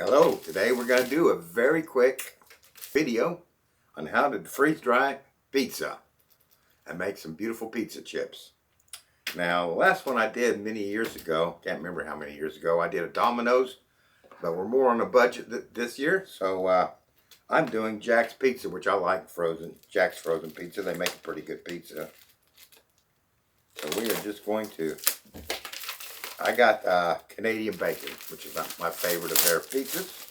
Hello, today we're going to do a very quick video on how to freeze dry pizza and make some beautiful pizza chips. Now, the last one I did many years ago, can't remember how many years ago, I did a Domino's, but we're more on a budget this year, so I'm doing Jack's Pizza, which I like frozen. Jack's frozen pizza, they make a pretty good pizza. So we are just going to, I got Canadian bacon, which is my favorite of their pizzas.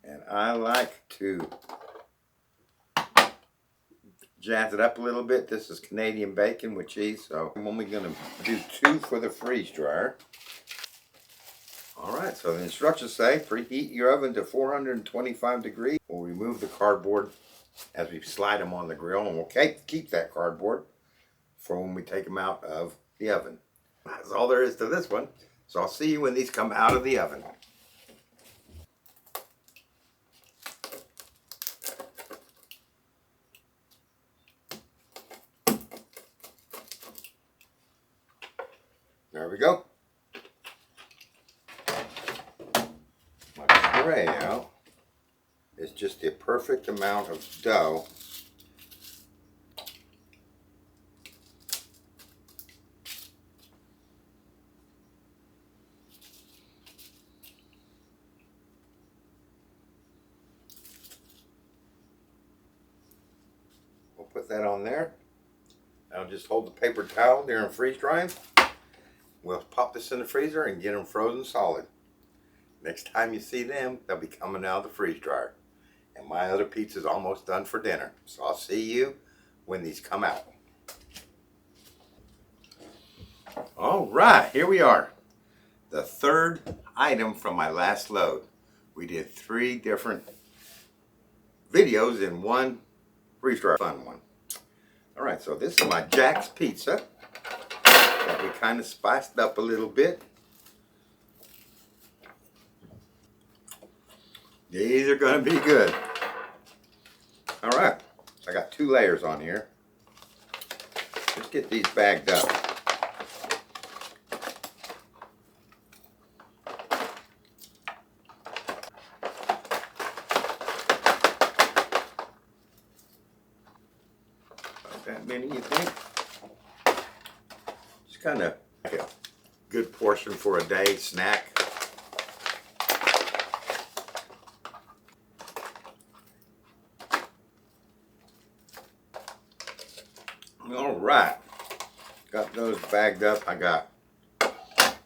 And I like to jazz it up a little bit. This is Canadian bacon with cheese, so I'm only going to do 2 for the freeze dryer. Alright, so the instructions say preheat your oven to 425 degrees. We'll remove the cardboard as we slide them on the grill, and we'll keep that cardboard for when we take them out of the oven. That's all there is to this one. So I'll see you when these come out of the oven. There we go. My tray out is just the perfect amount of dough. We'll put that on there. I'll just hold the paper towel during freeze drying. We'll pop this in the freezer and get them frozen solid. Next time you see them, they'll be coming out of the freeze dryer. And my other pizza's almost done for dinner. So I'll see you when these come out. Alright, here we are. The third item from my last load. We did 3 different videos in one freeze dryer fun one. Alright, so this is my Jack's Pizza that we kind of spiced up a little bit. These are going to be good. Alright, I got 2 layers on here. Let's get these bagged up. About that many, you think? Just kind of like a good portion for a day snack. Alright, got those bagged up. I got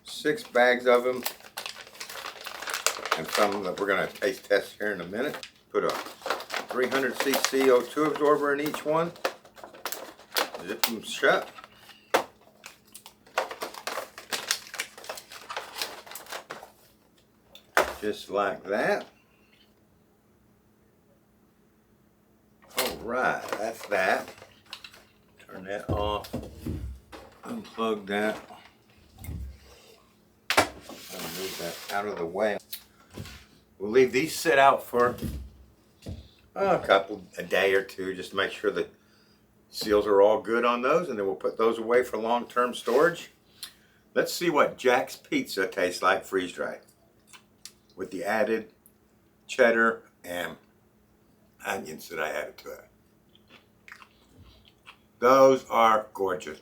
6 bags of them, and some that we're going to taste test here in a minute. Put a 300cc O2 absorber in each one. Zip them shut. Just like that. Alright, that's that. Turn that off. Unplug that. Move that out of the way. We'll leave these sit out for a day or 2, just to make sure the seals are all good on those, and then we'll put those away for long-term storage. Let's see what Jack's Pizza tastes like freeze-dried with the added cheddar and onions that I added to it. Those are gorgeous.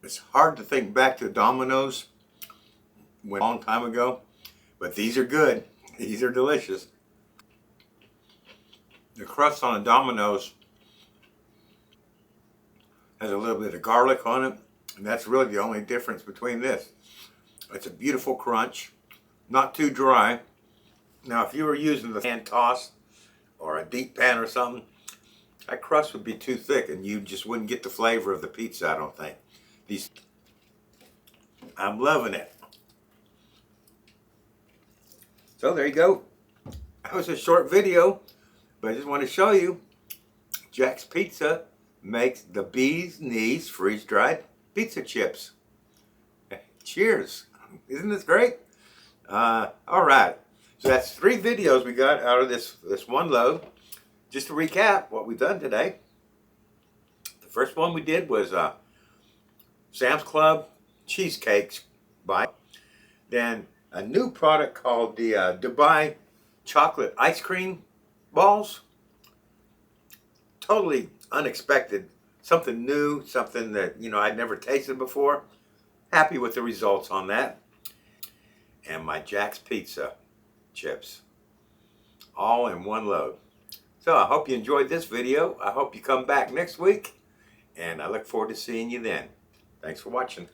It's hard to think back to Domino's a long time ago, but these are good. These are delicious. The crust on a Domino's has a little bit of garlic on it, and that's really the only difference between this. It's a beautiful crunch, not too dry. Now, if you were using the hand toss or a deep pan or something, that crust would be too thick and you just wouldn't get the flavor of the pizza, I don't think. I'm loving it. So there you go. That was a short video, but I just want to show you Jack's Pizza makes the bee's knees freeze-dried pizza chips. Cheers. Isn't this great? Alright. So that's 3 videos we got out of this one load. Just to recap what we've done today. The first one we did was Sam's Club cheesecakes buy. Then a new product called the Dubai chocolate ice cream balls. Totally unexpected. Something new, something that, I'd never tasted before. Happy with the results on that. And my Jack's Pizza chips. All in one load. So I hope you enjoyed this video. I hope you come back next week. And I look forward to seeing you then. Thanks for watching.